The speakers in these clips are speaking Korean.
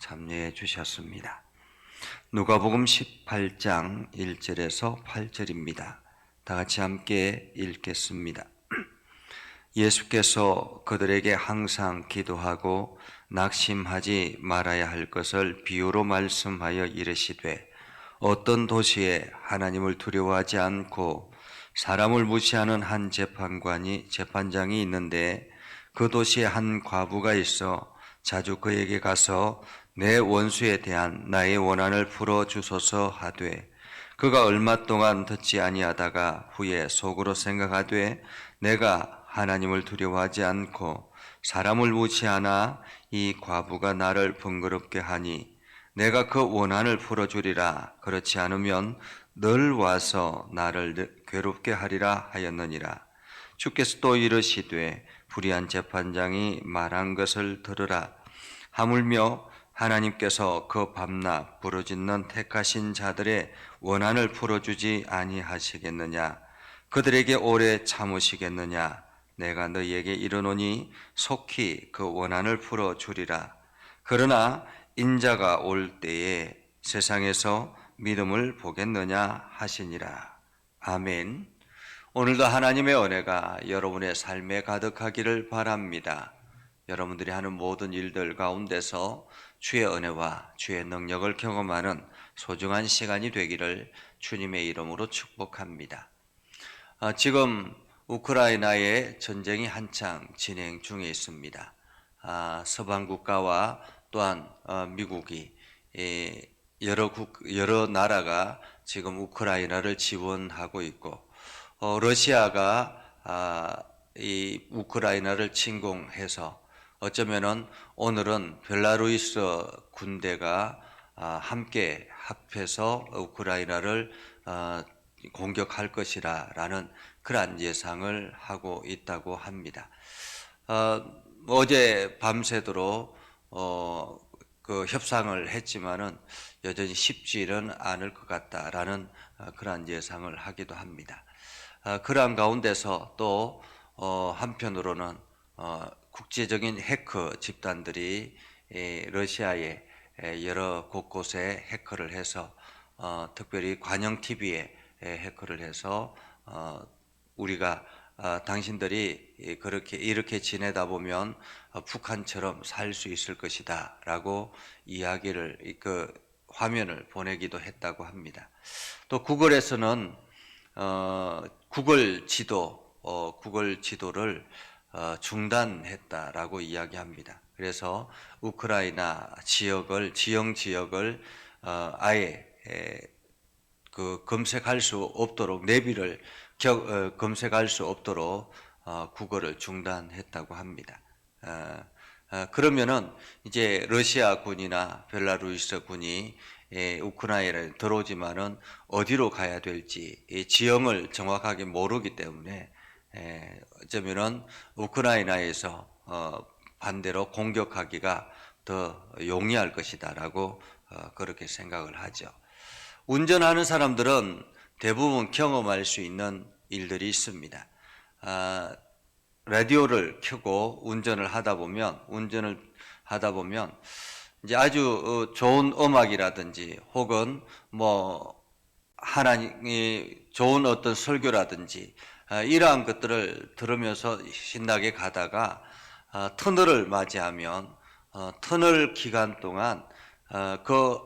참여해 주셨습니다. 누가복음 18장 1절에서 8절입니다. 다 같이 함께 읽겠습니다. 예수께서 그들에게 항상 기도하고 낙심하지 말아야 할 것을 비유로 말씀하여 이르시되, 어떤 도시에 하나님을 두려워하지 않고 사람을 무시하는 한 재판장이 있는데, 그 도시에 한 과부가 있어 자주 그에게 가서 내 원수에 대한 나의 원한을 풀어주소서 하되, 그가 얼마 동안 듣지 아니하다가 후에 속으로 생각하되, 내가 하나님을 두려워하지 않고 사람을 무시하나 이 과부가 나를 번거롭게 하니 내가 그 원한을 풀어주리라. 그렇지 않으면 늘 와서 나를 괴롭게 하리라 하였느니라. 주께서 또 이르시되, 불의한 재판장이 말한 것을 들으라. 하물며 하나님께서 그 밤낮 부르짖는 택하신 자들의 원한을 풀어주지 아니하시겠느냐? 그들에게 오래 참으시겠느냐? 내가 너희에게 이르노니 속히 그 원한을 풀어주리라. 그러나 인자가 올 때에 세상에서 믿음을 보겠느냐 하시니라. 아멘. 오늘도 하나님의 은혜가 여러분의 삶에 가득하기를 바랍니다. 여러분들이 하는 모든 일들 가운데서 주의 은혜와 주의 능력을 경험하는 소중한 시간이 되기를 주님의 이름으로 축복합니다. 지금 우크라이나의 전쟁이 한창 진행 중에 있습니다. 서방 국가와 또한 미국이 여러 나라가 지금 우크라이나를 지원하고 있고, 러시아가 이 우크라이나를 침공해서 어쩌면은 오늘은 벨라루스 군대가 함께 합해서 우크라이나를 공격할 것이라는 그러한 예상을 하고 있다고 합니다. 어제 밤새도록 그 협상을 했지만은 여전히 쉽지는 않을 것 같다라는 그러한 예상을 하기도 합니다. 그러한 가운데서 또 한편으로는 국제적인 해커 집단들이 러시아의 여러 곳곳에 해커를 해서 특별히 관영 TV에 해커를 해서 우리가 당신들이 이렇게 지내다 보면 북한처럼 살 수 있을 것이다 라고 이야기를 화면을 보내기도 했다고 합니다. 또 구글에서는 구글 지도를 중단했다라고 이야기합니다. 그래서 우크라이나 지역을 아예 검색할 수 없도록 내비를 검색할 수 없도록 구글을 중단했다고 합니다. 그러면은 이제 러시아 군이나 벨라루스 군이 우크라이나에 들어오지만은 어디로 가야 될지 지형을 정확하게 모르기 때문에 어쩌면은 우크라이나에서 반대로 공격하기가 더 용이할 것이다라고 그렇게 생각을 하죠. 운전하는 사람들은 대부분 경험할 수 있는 일들이 있습니다. 라디오를 켜고 운전을 하다 보면 이제 아주 좋은 음악이라든지 혹은 하나님이 좋은 어떤 설교라든지 이러한 것들을 들으면서 신나게 가다가 터널을 맞이하면 터널 기간 동안 그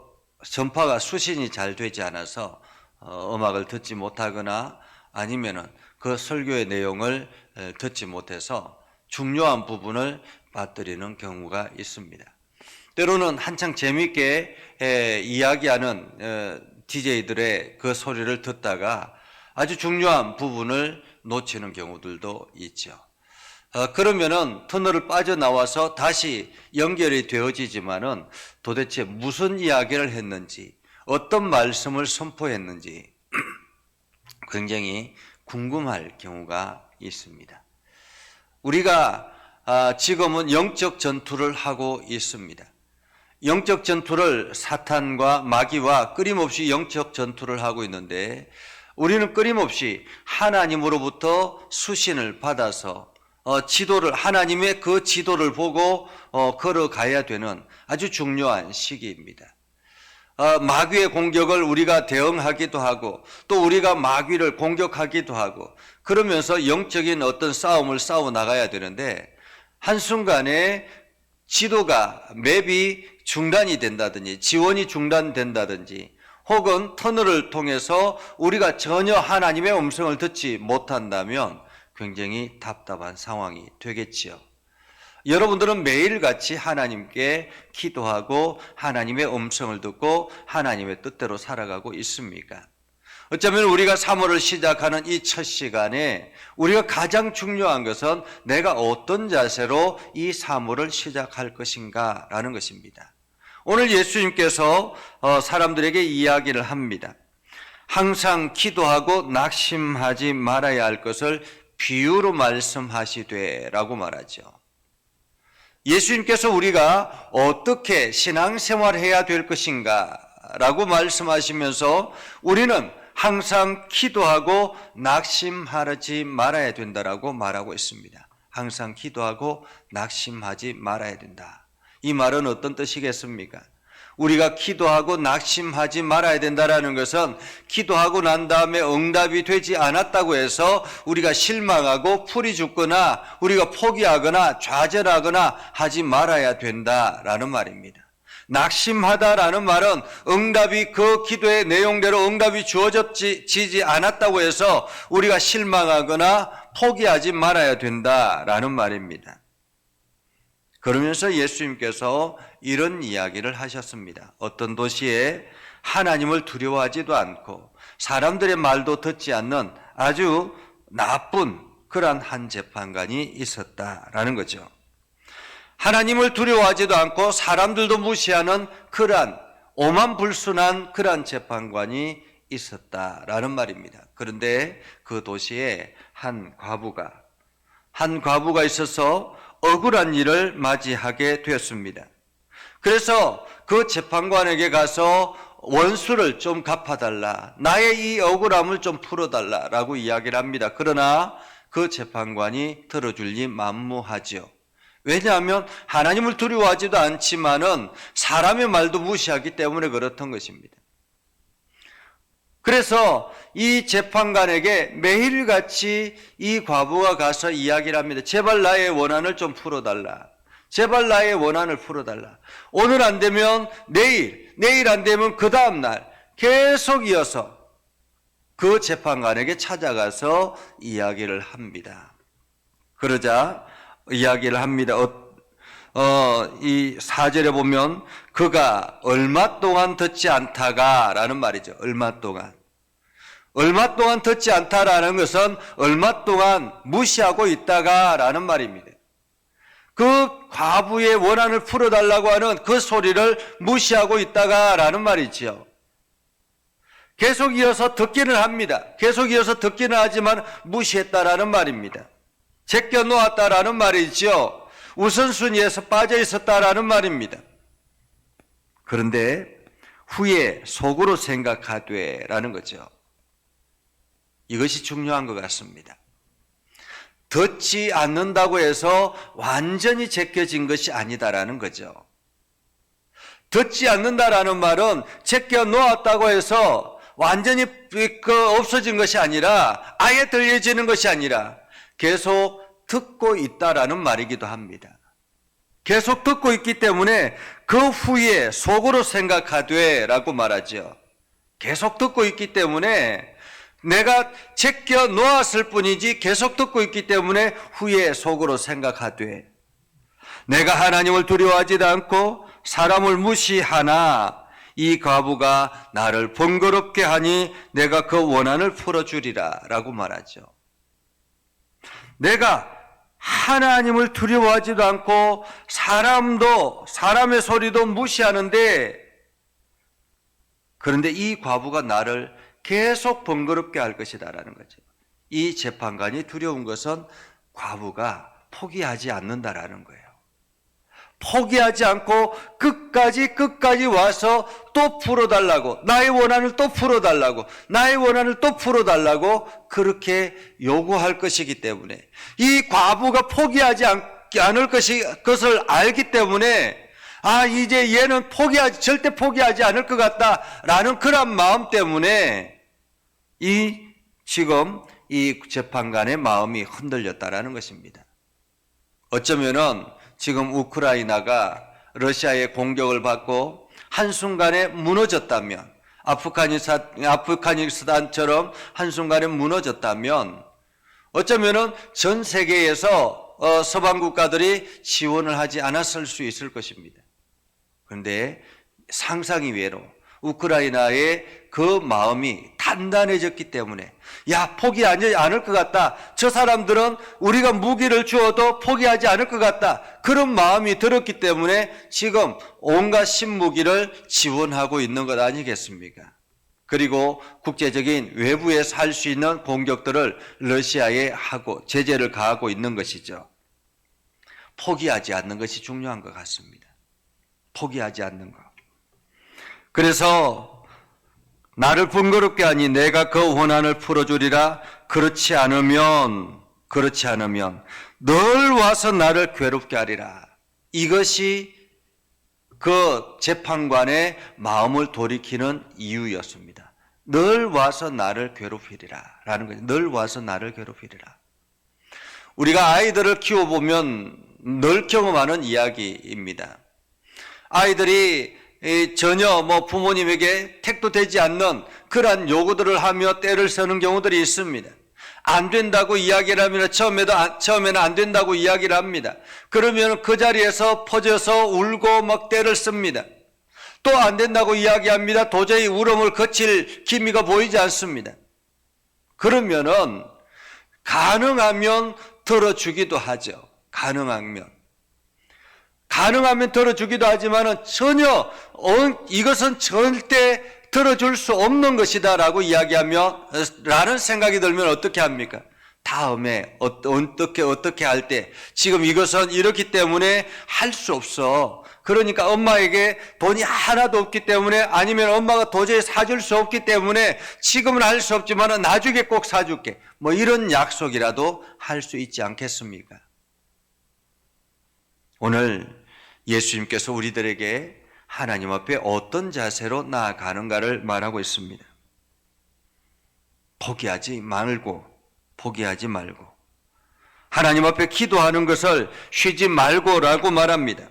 전파가 수신이 잘 되지 않아서 음악을 듣지 못하거나 아니면은 그 설교의 내용을 듣지 못해서 중요한 부분을 빠뜨리는 경우가 있습니다. 때로는 한창 재미있게 이야기하는 DJ들의 그 소리를 듣다가 아주 중요한 부분을 놓치는 경우들도 있죠. 그러면은 터널을 빠져나와서 다시 연결이 되어지지만은 도대체 무슨 이야기를 했는지, 어떤 말씀을 선포했는지 굉장히 궁금할 경우가 있습니다. 우리가 지금은 영적 전투를 하고 있습니다. 영적 전투를 사탄과 마귀와 끊임없이 영적 전투를 하고 있는데, 우리는 끊임없이 하나님으로부터 수신을 받아서 지도를, 하나님의 그 지도를 보고 걸어가야 되는 아주 중요한 시기입니다. 마귀의 공격을 우리가 대응하기도 하고 또 우리가 마귀를 공격하기도 하고 그러면서 영적인 어떤 싸움을 싸워 나가야 되는데 한순간에 지도가 맵이 중단이 된다든지 지원이 중단된다든지 혹은 터널을 통해서 우리가 전혀 하나님의 음성을 듣지 못한다면 굉장히 답답한 상황이 되겠지요. 여러분들은 매일같이 하나님께 기도하고 하나님의 음성을 듣고 하나님의 뜻대로 살아가고 있습니까? 어쩌면 우리가 3월을 시작하는 이 첫 시간에 우리가 가장 중요한 것은 내가 어떤 자세로 이 3월을 시작할 것인가 라는 것입니다. 오늘 예수님께서 사람들에게 이야기를 합니다. 항상 기도하고 낙심하지 말아야 할 것을 비유로 말씀하시되 라고 말하죠. 예수님께서 우리가 어떻게 신앙생활해야 될 것인가 라고 말씀하시면서 우리는 항상 기도하고 낙심하지 말아야 된다라고 말하고 있습니다. 항상 기도하고 낙심하지 말아야 된다. 이 말은 어떤 뜻이겠습니까? 우리가 기도하고 낙심하지 말아야 된다는 것은 기도하고 난 다음에 응답이 되지 않았다고 해서 우리가 실망하고 풀이 죽거나 우리가 포기하거나 좌절하거나 하지 말아야 된다라는 말입니다. 낙심하다라는 말은 응답이 그 기도의 내용대로 응답이 주어지지 않았다고 해서 우리가 실망하거나 포기하지 말아야 된다라는 말입니다. 그러면서 예수님께서 이런 이야기를 하셨습니다. 어떤 도시에 하나님을 두려워하지도 않고 사람들의 말도 듣지 않는 아주 나쁜 그러한 한 재판관이 있었다라는 거죠. 하나님을 두려워하지도 않고 사람들도 무시하는 그러한 오만불순한 그러한 재판관이 있었다라는 말입니다. 그런데 그 도시에 한 과부가 있어서 억울한 일을 맞이하게 되었습니다. 그래서 그 재판관에게 가서 원수를 좀 갚아달라, 나의 이 억울함을 좀 풀어달라라고 이야기를 합니다. 그러나 그 재판관이 들어줄리 만무하지요. 왜냐하면 하나님을 두려워하지도 않지만은 사람의 말도 무시하기 때문에 그렇던 것입니다. 그래서 이 재판관에게 매일같이 이 과부가 가서 이야기를 합니다. 제발 나의 원한을 좀 풀어달라. 제발 나의 원한을 풀어달라. 오늘 안 되면 내일 안 되면 그 다음날 계속 이어서 그 재판관에게 찾아가서 이야기를 합니다. 그러자 이야기를 합니다. 이 4절에 보면 그가 얼마 동안 듣지 않다가 라는 말이죠. 얼마 동안 듣지 않다라는 것은 얼마 동안 무시하고 있다가 라는 말입니다. 그 과부의 원한을 풀어달라고 하는 그 소리를 무시하고 있다가 라는 말이지요. 계속 이어서 듣기는 합니다. 계속 이어서 듣기는 하지만 무시했다라는 말입니다. 제껴 놓았다라는 말이지요. 우선순위에서 빠져 있었다라는 말입니다. 그런데 후에 속으로 생각하되 라는 거죠. 이것이 중요한 것 같습니다. 듣지 않는다고 해서 완전히 제껴진 것이 아니다라는 거죠. 듣지 않는다라는 말은 제껴 놓았다고 해서 완전히 없어진 것이 아니라 아예 들려지는 것이 아니라 계속 듣고 있다라는 말이기도 합니다. 계속 듣고 있기 때문에 그 후에 속으로 생각하되 라고 말하죠. 계속 듣고 있기 때문에 내가 제껴 놓았을 뿐이지 계속 듣고 있기 때문에 후에 속으로 생각하되 내가 하나님을 두려워하지도 않고 사람을 무시하나 이 과부가 나를 번거롭게 하니 내가 그 원한을 풀어주리라 라고 말하죠. 내가 하나님을 두려워하지도 않고 사람의 소리도 무시하는데 그런데 이 과부가 나를 계속 번거롭게 할 것이다라는 거죠. 이 재판관이 두려운 것은 과부가 포기하지 않는다라는 거예요. 포기하지 않고 끝까지 와서 또 풀어달라고, 나의 원한을 또 풀어달라고, 나의 원한을 또 풀어달라고 그렇게 요구할 것이기 때문에, 이 과부가 포기하지 않을 것을 알기 때문에, 이제 얘는 절대 포기하지 않을 것 같다라는 그런 마음 때문에 지금 이 재판관의 마음이 흔들렸다라는 것입니다. 어쩌면은 지금 우크라이나가 러시아의 공격을 받고 한순간에 무너졌다면, 아프가니스탄처럼 한순간에 무너졌다면, 어쩌면은 전 세계에서 서방 국가들이 지원을 하지 않았을 수 있을 것입니다. 그런데 상상 이외로 우크라이나의 그 마음이 단단해졌기 때문에, 포기하지 않을 것 같다, 저 사람들은 우리가 무기를 주어도 포기하지 않을 것 같다, 그런 마음이 들었기 때문에 지금 온갖 신무기를 지원하고 있는 것 아니겠습니까? 그리고 국제적인 외부에서 할 수 있는 공격들을 러시아에 하고 제재를 가하고 있는 것이죠. 포기하지 않는 것이 중요한 것 같습니다. 포기하지 않는 것. 그래서 나를 번거롭게 하니 내가 그 원한을 풀어주리라. 그렇지 않으면 늘 와서 나를 괴롭게 하리라. 이것이 그 재판관의 마음을 돌이키는 이유였습니다. 늘 와서 나를 괴롭히리라 라는 거죠. 늘 와서 나를 괴롭히리라. 우리가 아이들을 키워보면 늘 경험하는 이야기입니다. 아이들이 전혀 부모님에게 택도 되지 않는 그러한 요구들을 하며 떼를 서는 경우들이 있습니다. 안 된다고 이야기를 하면 처음에는 안 된다고 이야기를 합니다. 그러면 그 자리에서 퍼져서 울고 막 떼를 씁니다. 또 안 된다고 이야기합니다. 도저히 울음을 거칠 기미가 보이지 않습니다. 그러면은 가능하면 들어주기도 하죠. 가능하면 들어주기도 하지만은 전혀 이것은 절대 들어줄 수 없는 것이다 라고 이야기하며 라는 생각이 들면 어떻게 합니까? 다음에 어떻게 할 때 지금 이것은 이렇기 때문에 할 수 없어. 그러니까 엄마에게 돈이 하나도 없기 때문에, 아니면 엄마가 도저히 사줄 수 없기 때문에 지금은 할 수 없지만 나중에 꼭 사줄게. 이런 약속이라도 할 수 있지 않겠습니까? 오늘 예수님께서 우리들에게 하나님 앞에 어떤 자세로 나아가는가를 말하고 있습니다. 포기하지 말고 하나님 앞에 기도하는 것을 쉬지 말고라고 말합니다.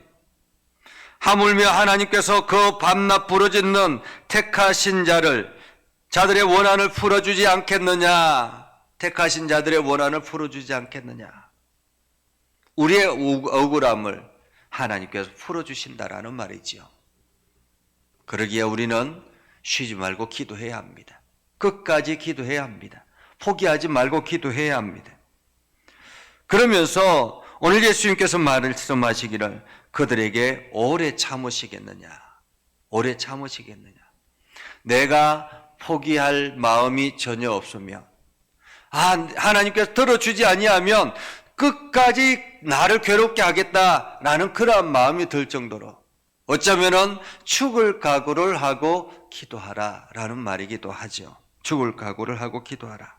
하물며 하나님께서 그 밤낮 부르짖는 택하신 자들의 원한을 풀어주지 않겠느냐. 택하신 자들의 원한을 풀어주지 않겠느냐. 우리의 억울함을 하나님께서 풀어주신다라는 말이지요. 그러기에 우리는 쉬지 말고 기도해야 합니다. 끝까지 기도해야 합니다. 포기하지 말고 기도해야 합니다. 그러면서 오늘 예수님께서 말씀하시기를 그들에게 오래 참으시겠느냐. 내가 포기할 마음이 전혀 없으면, 하나님께서 들어주지 아니하면 끝까지 나를 괴롭게 하겠다라는 그러한 마음이 들 정도로, 어쩌면은 죽을 각오를 하고 기도하라라는 말이기도 하죠. 죽을 각오를 하고 기도하라.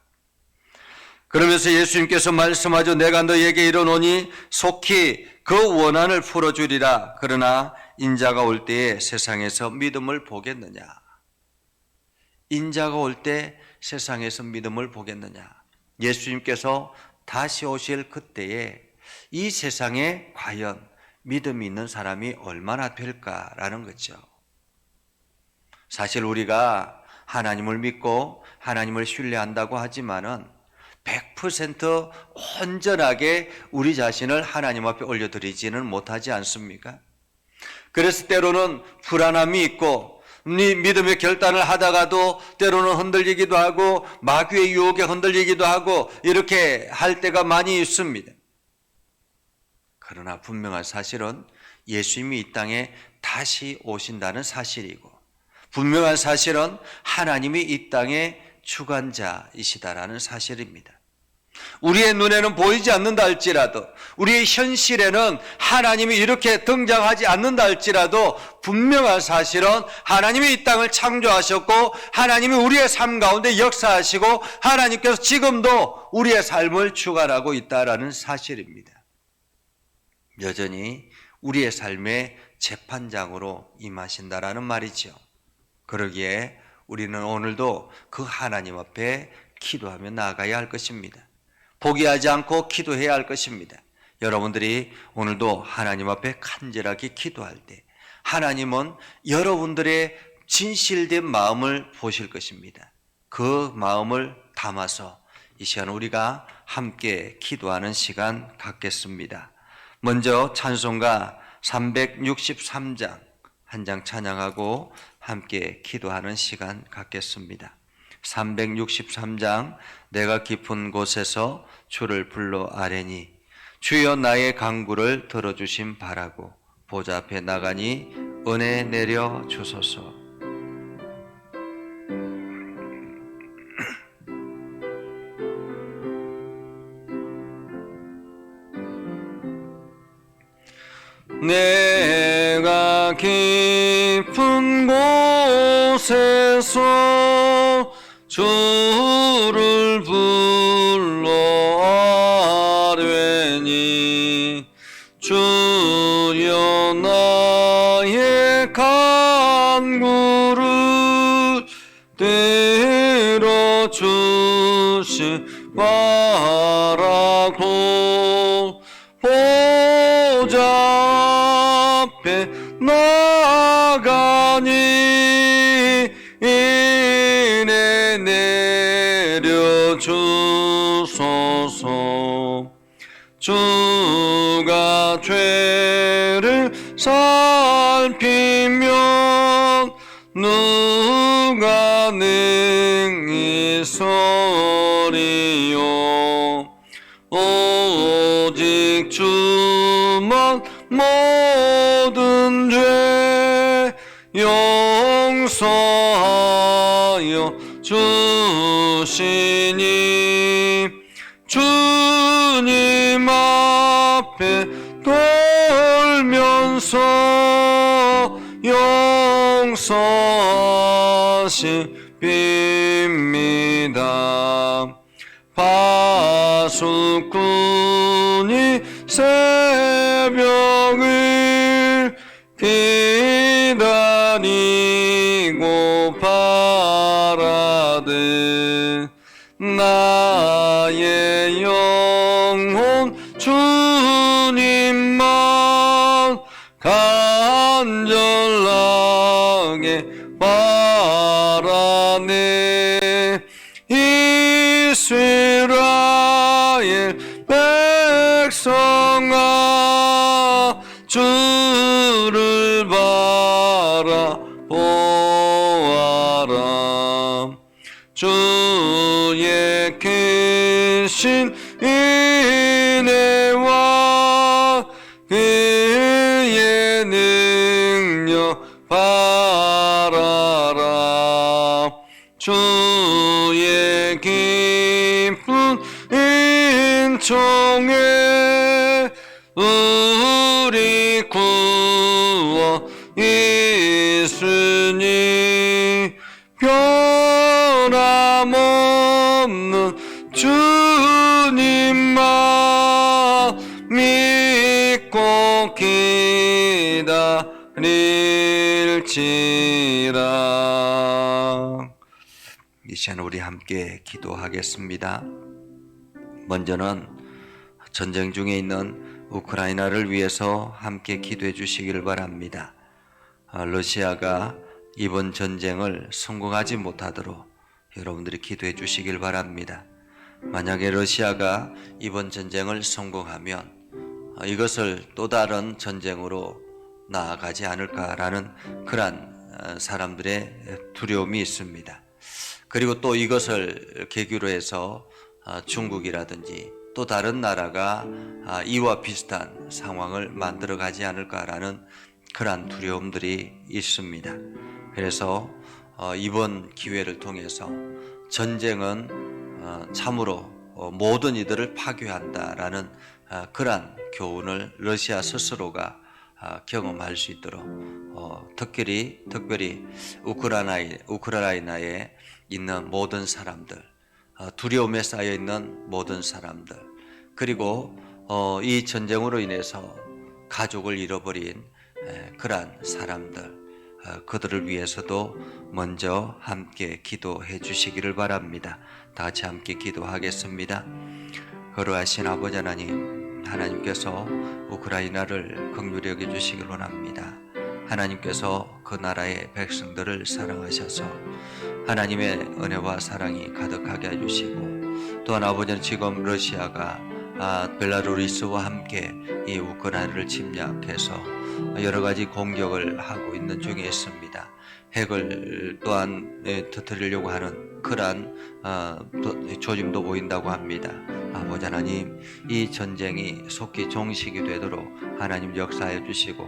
그러면서 예수님께서 말씀하죠. 내가 너에게 이르노니 속히 그 원한을 풀어주리라. 그러나 인자가 올 때에 세상에서 믿음을 보겠느냐. 인자가 올 때 세상에서 믿음을 보겠느냐. 예수님께서 다시 오실 그때에 이 세상에 과연 믿음이 있는 사람이 얼마나 될까라는 거죠. 사실 우리가 하나님을 믿고 하나님을 신뢰한다고 하지만은 100% 온전하게 우리 자신을 하나님 앞에 올려드리지는 못하지 않습니까? 그래서 때로는 불안함이 있고, 믿음의 결단을 하다가도 때로는 흔들리기도 하고, 마귀의 유혹에 흔들리기도 하고, 이렇게 할 때가 많이 있습니다. 그러나 분명한 사실은 예수님이 이 땅에 다시 오신다는 사실이고, 분명한 사실은 하나님이 이 땅의 주관자이시다라는 사실입니다. 우리의 눈에는 보이지 않는다 할지라도, 우리의 현실에는 하나님이 이렇게 등장하지 않는다 할지라도 분명한 사실은 하나님이 이 땅을 창조하셨고 하나님이 우리의 삶 가운데 역사하시고 하나님께서 지금도 우리의 삶을 주관하고 있다라는 사실입니다. 여전히 우리의 삶의 재판장으로 임하신다라는 말이죠. 그러기에 우리는 오늘도 그 하나님 앞에 기도하며 나아가야 할 것입니다. 포기하지 않고 기도해야 할 것입니다. 여러분들이 오늘도 하나님 앞에 간절하게 기도할 때 하나님은 여러분들의 진실된 마음을 보실 것입니다. 그 마음을 담아서 이 시간 우리가 함께 기도하는 시간 갖겠습니다. 먼저 찬송가 363장 한 장 찬양하고 함께 기도하는 시간 갖겠습니다. 363장 내가 깊은 곳에서 주를 불러 아뢰니 주여 나의 간구를 들어주심 바라고 보좌 앞에 나가니 은혜 내려 주소서. 내가 깊은 곳에서 주를 불러 아뢰니 주여 나의 간구를 들어주시 바라고 보좌 앞에 나가니 은혜 내려 주소서. 주가 죄를 살피면 누가 능히 서리요. 오직 주만 모든 죄 용서하여 주시니 주님 앞에 돌면서 용서하십니다. 파수꾼이 새벽을 기다리고 바라듯 나의 영혼 주님만 간절하게 바라네. 이스라엘 백성아 주를 바라보아라. 주의 크신 은혜와 그의 능력 바라라. 주의 깊은 은총에 우리 구원 있으니 변함없는 주님만 믿고 기다릴지라. 이 시간 우리 함께 기도하겠습니다. 먼저는 전쟁 중에 있는 우크라이나를 위해서 함께 기도해 주시기를 바랍니다. 러시아가 이번 전쟁을 성공하지 못하도록 여러분들이 기도해 주시길 바랍니다. 만약에 러시아가 이번 전쟁을 성공하면 이것을 또 다른 전쟁으로 나아가지 않을까라는 그러한 사람들의 두려움이 있습니다. 그리고 또 이것을 계기로 해서 중국이라든지 또 다른 나라가 이와 비슷한 상황을 만들어 가지 않을까라는 그러한 두려움들이 있습니다. 그래서 이번 기회를 통해서 전쟁은 참으로 모든 이들을 파괴한다라는 그러한 교훈을 러시아 스스로가 경험할 수 있도록 특별히 우크라이나에 있는 모든 사람들, 두려움에 쌓여 있는 모든 사람들, 그리고 이 전쟁으로 인해서 가족을 잃어버린 그러한 사람들, 그들을 위해서도 먼저 함께 기도해 주시기를 바랍니다. 다 같이 함께 기도하겠습니다. 거룩하신 아버지 하나님, 하나님께서 우크라이나를 긍휼히 여겨 주시길 원합니다. 하나님께서 그 나라의 백성들을 사랑하셔서 하나님의 은혜와 사랑이 가득하게 해주시고, 또한 아버지는 지금 러시아가 벨라루스와 함께 이 우크라이나를 침략해서 여러 가지 공격을 하고 있는 중에 있습니다. 핵을 또한 터뜨리려고 하는 그러한 조짐도 보인다고 합니다. 아버지 하나님, 이 전쟁이 속히 종식이 되도록 하나님 역사해 주시고,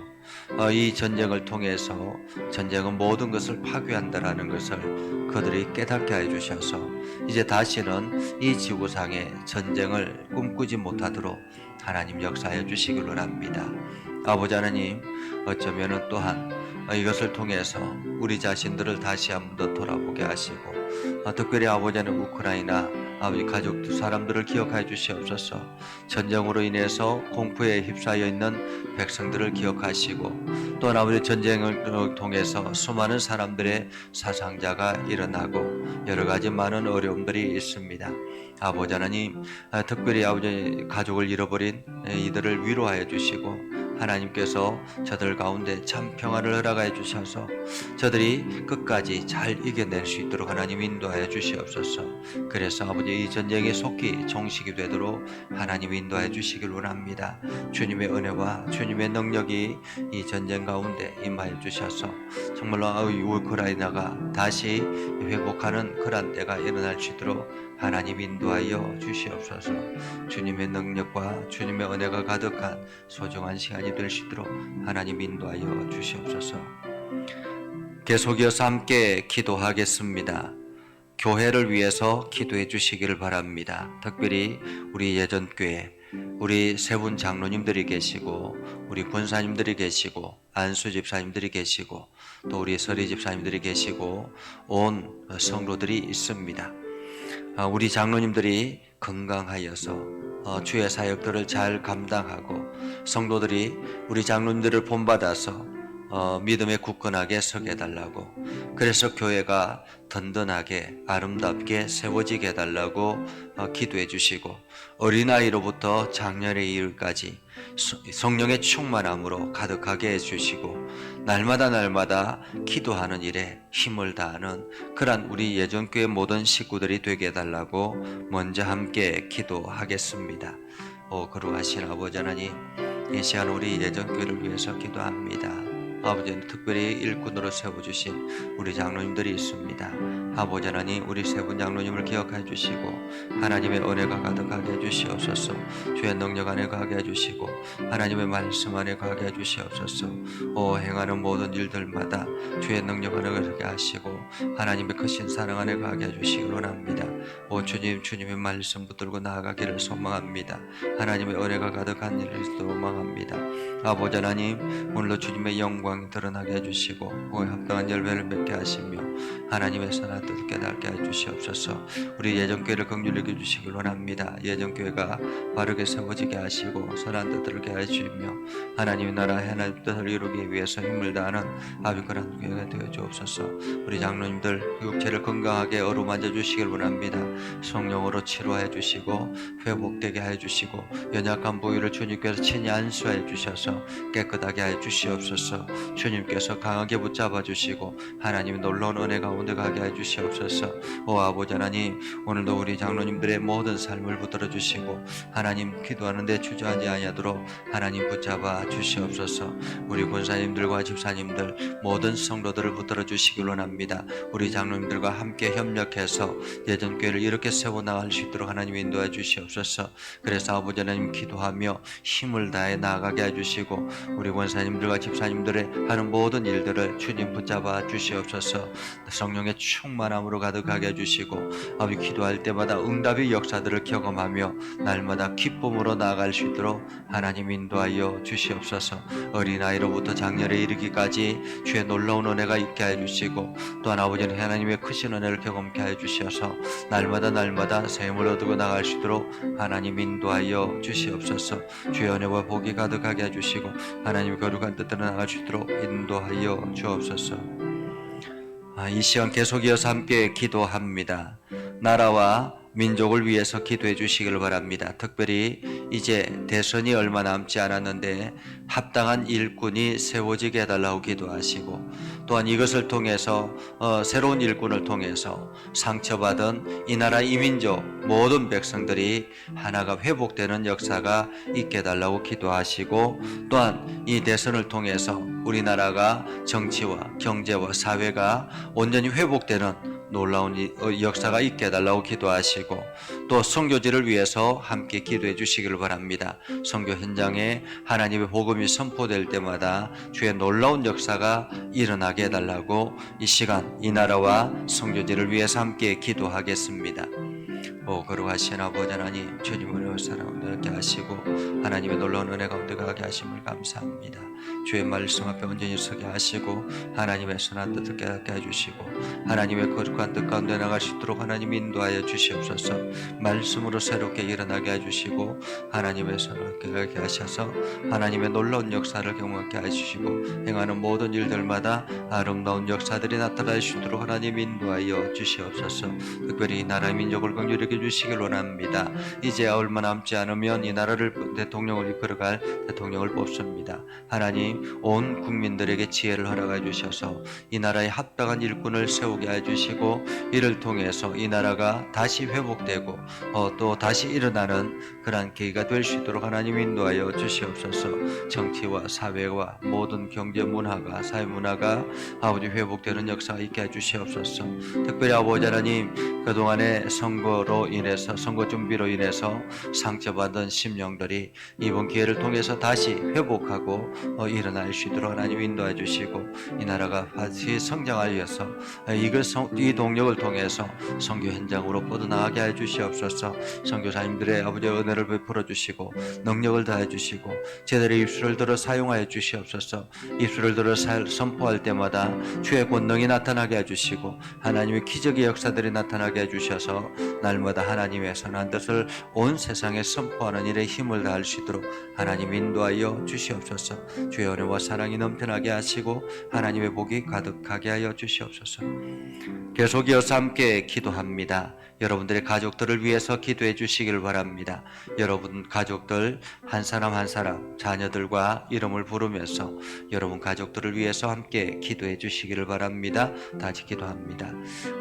이 전쟁을 통해서 전쟁은 모든 것을 파괴한다라는 것을 그들이 깨닫게 해 주셔서 이제 다시는 이 지구상에 전쟁을 꿈꾸지 못하도록 하나님 역사해 주시기를 원합니다. 아버지 하나님, 어쩌면은 또한 이것을 통해서 우리 자신들을 다시 한 번 더 돌아보게 하시고, 특별히 아버지는 우크라이나 아버지 가족 두 사람들을 기억하여 주시옵소서. 전쟁으로 인해서 공포에 휩싸여 있는 백성들을 기억하시고, 또한 아버지 전쟁을 통해서 수많은 사람들의 사상자가 일어나고 여러 가지 많은 어려움들이 있습니다. 아버지 하나님, 특별히 아버지 가족을 잃어버린 이들을 위로하여 주시고, 하나님께서 저들 가운데 참 평안을 허락하여 주셔서 저들이 끝까지 잘 이겨낼 수 있도록 하나님 인도하여 주시옵소서. 그래서 아버지 이 전쟁이 속히 종식이 되도록 하나님 인도하여 주시길 원합니다. 주님의 은혜와 주님의 능력이 이 전쟁 가운데 임하여 주셔서 정말로 우크라이나가 다시 회복하는 그런 때가 일어날 수 있도록 하나님 인도하여 주시옵소서. 주님의 능력과 주님의 은혜가 가득한 소중한 시간이 될 수 있도록 하나님 인도하여 주시옵소서. 계속이어서 함께 기도하겠습니다. 교회를 위해서 기도해 주시기를 바랍니다. 특별히 우리 예전교회, 우리 세 분 장로님들이 계시고, 우리 권사님들이 계시고, 안수 집사님들이 계시고, 또 우리 서리 집사님들이 계시고, 온 성도들이 있습니다. 우리 장로님들이 건강하여서 주의 사역들을 잘 감당하고, 성도들이 우리 장로님들을 본받아서 믿음에 굳건하게 서게 해달라고, 그래서 교회가 든든하게 아름답게 세워지게 해달라고 기도해 주시고, 어린아이로부터 장년의 이르까지 성령의 충만함으로 가득하게 해주시고, 날마다 기도하는 일에 힘을 다하는 그런 우리 예전교회 모든 식구들이 되게 해달라고 먼저 함께 기도하겠습니다. 거룩하신 아버지 하나님, 이 시간 우리 예전교회를 위해서 기도합니다. 아버지는 특별히 일꾼으로 세워주신 우리 장로님들이 있습니다. 아버지 하나님, 우리 세 분 장로님을 기억해 주시고 하나님의 은혜가 가득하게 해주시옵소서. 주의 능력 안에 가게 해주시고 하나님의 말씀 안에 가게 해주시옵소서. 행하는 모든 일들마다 주의 능력 안에 가게 하시고 하나님의 크신 사랑 안에 가게 해주시기 원합니다. 주님의 말씀 붙들고 나아가기를 소망합니다. 하나님의 은혜가 가득한 일을 소망합니다. 아버지 하나님, 오늘도 주님의 영광이 드러나게 해주시고 합당한 열매를 맺게 하시며 하나님의 선한 뜻을 깨닫게 해주시옵소서. 우리 예전교회를 긍휼히 여겨주시길 원합니다. 예전교회가 바르게 세워지게 하시고 선한 뜻을 깨닫게 해주시며 하나님의 나라 하나님의 뜻을 이루기 위해서 힘을 다하는 아비그란 교회가 되어주옵소서. 우리 장로님들 육체를 건강하게 어루만져 주시길 원합니다. 성령으로 치료해 주시고 회복되게 해 주시고 연약한 부위를 주님께서 친히 안수해 주셔서 깨끗하게 해 주시옵소서. 주님께서 강하게 붙잡아 주시고 하나님의 놀라운 은혜 가운데 가게 해 주시옵소서. 아버지 하나님, 오늘도 우리 장로님들의 모든 삶을 붙들어 주시고 하나님 기도하는데 주저하지 아니하도록 하나님 붙잡아 주시옵소서. 우리 권사님들과 집사님들 모든 성도들을 붙들어 열어주시길 원합니다. 우리 장로님들과 함께 협력해서 예전교회를 이렇게 세워나갈 수 있도록 하나님 인도해 주시옵소서. 그래서 아버지 하나님 기도하며 힘을 다해 나아가게 해주시고 우리 권사님들과 집사님들의 하는 모든 일들을 주님 붙잡아 주시옵소서. 성령의 충만함으로 가득하게 해주시고 아버지 기도할 때마다 응답의 역사들을 경험하며 날마다 기쁨으로 나아갈 수 있도록 하나님 인도하여 주시옵소서. 어린아이로부터 장년에 이르기까지 주의 놀라운 은혜가 있게 해주시고 또한 아버지는 하나님의 크신 은혜를 경험케 해주셔서 날마다 샘을 얻고 나갈 수 있도록 하나님 인도하여 주시옵소서. 주의 은혜와 복이 가득하게 해주시고 하나님의 거룩한 뜻대로 나갈 수 있도록 인도하여 주옵소서. 이 시간 계속 이어서 함께 기도합니다. 나라와 민족을 위해서 기도해 주시길 바랍니다. 특별히 이제 대선이 얼마 남지 않았는데 합당한 일꾼이 세워지게 해달라고 기도하시고 또한 이것을 통해서 새로운 일꾼을 통해서 상처받은 이 나라 이민족 모든 백성들이 하나가 회복되는 역사가 있게 해달라고 기도하시고 또한 이 대선을 통해서 우리나라가 정치와 경제와 사회가 온전히 회복되는 놀라운 역사가 있게 해달라고 기도하시고 또 선교지를 위해서 함께 기도해 주시기를 바랍니다. 선교 현장에 하나님의 복음이 선포될 때마다 주의 놀라운 역사가 일어나게 해달라고 이 시간 이 나라와 선교지를 위해서 함께 기도하겠습니다. 거룩하신 아버지 하나님, 주님 은혜와 사랑 얻게 하시고 하나님의 놀라운 은혜 가운데 가게 하심을 감사합니다. 주의 말씀 앞에 온전히 서게 하시고 하나님의 선한 뜻을 깨닫게 해주시고 하나님의 거룩한 뜻 가운데 나갈 수 있도록 하나님 인도하여 주시옵소서. 말씀으로 새롭게 일어나게 해주시고 하나님의 선을 깨닫게 하셔서 하나님의 놀라운 역사를 경험하게 해주시고 행하는 모든 일들마다 아름다운 역사들이 나타날 수 있도록 하나님 인도하여 주시옵소서. 특별히 이 나라 민족을 긍휼히 주시길 원합니다. 이제 얼마 남지 않으면 이 나라를 대통령을 이끌어갈 대통령을 뽑습니다. 하나님 온 국민들에게 지혜를 허락해 주셔서 이 나라에 합당한 일꾼을 세우게 해주시고 이를 통해서 이 나라가 다시 회복되고 또 다시 일어나는 그러한 계기가 될 수 있도록 하나님 인도하여 주시옵소서. 정치와 사회와 모든 경제 문화가 사회 문화가 아버지 회복되는 역사가 있게 해주시옵소서. 특별히 아버지 하나님 그동안의 선거로 인해서 선거 준비로 인해서 상처받은 심령들이 이번 기회를 통해서 다시 회복하고 일어날 수 있도록 하나님 인도해 주시고 이 나라가 다시 성장하기 위해서 이 동력을 통해서 선교 현장으로 뻗어나가게 해 주시옵소서. 선교사님들의 아버지의 은혜를 베풀어 주시고 능력을 다해 주시고 제들의 입술을 들어 사용하여 주시옵소서. 입술을 들어 선포할 때마다 주의 권능이 나타나게 해 주시고 하나님의 기적의 역사들이 나타나게 해 주셔서 날마다 하나님의 선한 뜻을 온 세상에 선포하는 일에 힘을 다할 수 있도록 하나님 인도하여 주시옵소서. 주의 은혜와 사랑이 넘쳐나게 하시고 하나님의 복이 가득하게 하여 주시옵소서. 계속 이어서 함께 기도합니다. 여러분들의 가족들을 위해서 기도해 주시길 바랍니다. 여러분 가족들 한 사람 한 사람 자녀들과 이름을 부르면서 여러분 가족들을 위해서 함께 기도해 주시기를 바랍니다. 다시 기도합니다.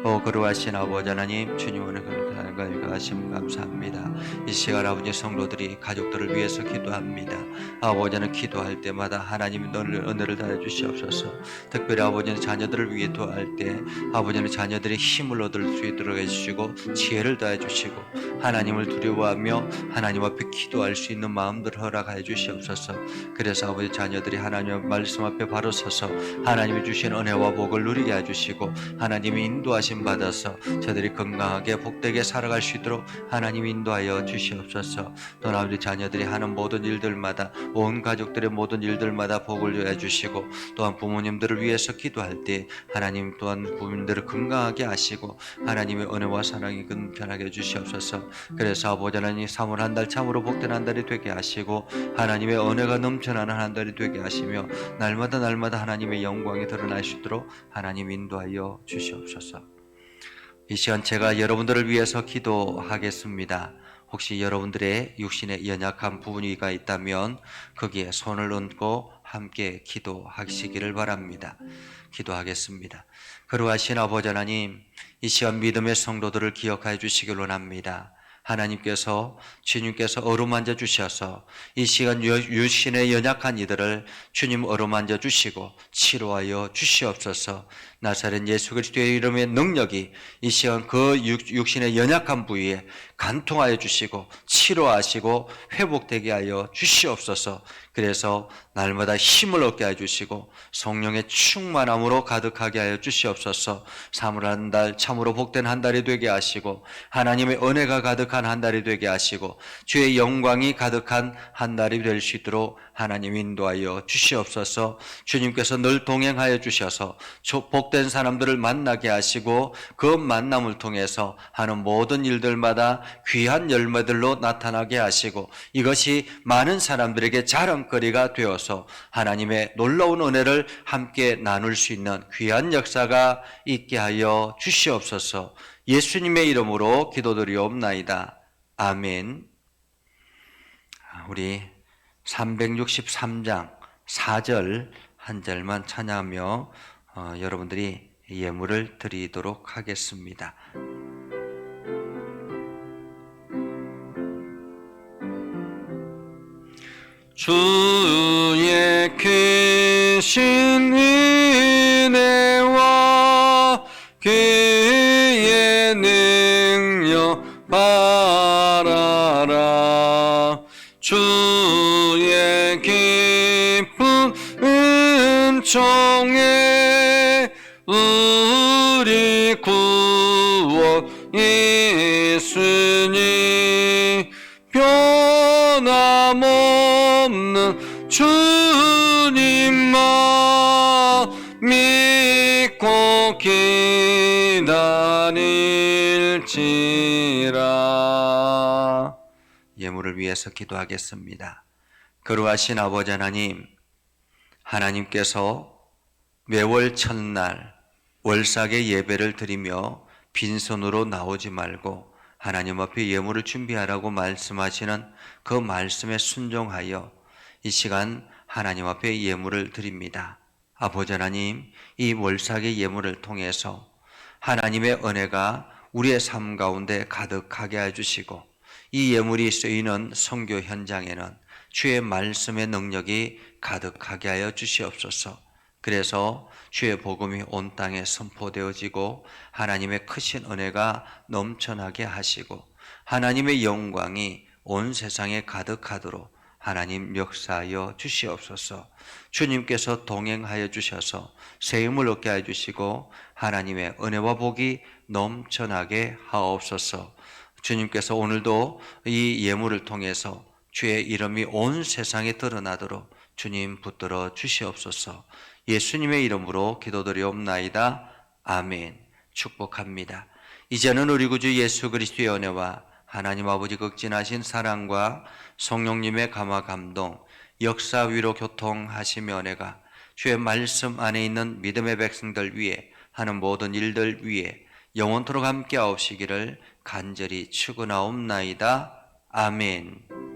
거룩하신 아버지 하나님, 주님 은혜가 하심을 감사합니다. 이 시간 아버지 성도들이 가족들을 위해서 기도합니다. 아버지는 기도할 때마다 하나님의 은혜를 다해 주시옵소서. 특별히 아버지는 자녀들을 위해 기도할 때 아버지는 자녀들이 힘을 얻을 수 있도록 해주시고 지혜를 다해 주시고 하나님을 두려워하며 하나님 앞에 기도할 수 있는 마음들을 허락해 주시옵소서. 그래서 아버지 자녀들이 하나님의 말씀 앞에 바로 서서 하나님이 주신 은혜와 복을 누리게 해주시고 하나님의 인도하심 받아서 저들이 건강하게 복되게 살아갈 수 있도록 하나님 인도하여 주시옵소서. 또한 아버지 자녀들이 하는 모든 일들마다 온 가족들의 모든 일들마다 복을 해주시고 또한 부모님들을 위해서 기도할 때 하나님 또한 부모님들을 건강하게 하시고 하나님의 은혜와 사랑이 근편하게 해주시옵소서. 그래서 아버지 하나님 3월 한 달 참으로 복된 한 달이 되게 하시고 하나님의 은혜가 넘쳐나는 한 달이 되게 하시며 날마다 하나님의 영광이 드러날 수 있도록 하나님 인도하여 주시옵소서. 이 시간 제가 여러분들을 위해서 기도하겠습니다. 혹시 여러분들의 육신에 연약한 부분이가 있다면 거기에 손을 얹고 함께 기도하시기를 바랍니다. 기도하겠습니다. 거룩하신 아버지 하나님, 이 시간 믿음의 성도들을 기억하여 주시길 원합니다. 하나님께서 주님께서 어루만져 주셔서 이 시간 유신의 연약한 이들을 주님 어루만져 주시고 치료하여 주시옵소서. 나사렛 예수 그리스도의 이름의 능력이 이 시간 그 육신의 연약한 부위에 간통하여 주시고 치료하시고 회복되게 하여 주시옵소서. 그래서 날마다 힘을 얻게 하여 주시고 성령의 충만함으로 가득하게 하여 주시옵소서. 사물한 달 참으로 복된 한 달이 되게 하시고 하나님의 은혜가 가득한 한 달이 되게 하시고 주의 영광이 가득한 한 달이 될 수 있도록 하나님 인도하여 주시옵소서. 주님께서 늘 동행하여 주셔서 복된 사람들을 만나게 하시고 그 만남을 통해서 하는 모든 일들마다 귀한 열매들로 나타나게 하시고 이것이 많은 사람들에게 자랑거리가 되어서 하나님의 놀라운 은혜를 함께 나눌 수 있는 귀한 역사가 있게 하여 주시옵소서. 예수님의 이름으로 기도드리옵나이다. 아멘. 우리 363장 4절 한 절만 찬양하며 여러분들이 예물을 드리도록 하겠습니다. 주의 크신 은혜와 그의 능력 바라라. 주의 깊은 은총에 우리 구원 예수님 변함없는 주님만 믿고 기다릴지라. 예물을 위해서 기도하겠습니다. 거룩하신 아버지 하나님, 하나님께서 매월 첫날 월삭의 예배를 드리며 빈손으로 나오지 말고 하나님 앞에 예물을 준비하라고 말씀하시는 그 말씀에 순종하여 이 시간 하나님 앞에 예물을 드립니다. 아버지 하나님, 이 월삭의 예물을 통해서 하나님의 은혜가 우리의 삶 가운데 가득하게 해주시고 이 예물이 쓰이는 선교 현장에는 주의 말씀의 능력이 가득하게 하여 주시옵소서. 그래서 주의 복음이 온 땅에 선포되어지고 하나님의 크신 은혜가 넘쳐나게 하시고 하나님의 영광이 온 세상에 가득하도록 하나님 역사하여 주시옵소서. 주님께서 동행하여 주셔서 새 힘을 얻게 해 주시고 하나님의 은혜와 복이 넘쳐나게 하옵소서. 주님께서 오늘도 이 예물을 통해서 주의 이름이 온 세상에 드러나도록 주님 붙들어 주시옵소서. 예수님의 이름으로 기도드리옵나이다. 아멘. 축복합니다. 이제는 우리 구주 예수 그리스도의 은혜와 하나님 아버지 극진하신 사랑과 성령님의 감화 감동, 역사 위로 교통하시며 은혜가 주의 말씀 안에 있는 믿음의 백성들 위에 하는 모든 일들 위에 영원토록 함께 하옵시기를 간절히 축원하옵나이다. 아멘.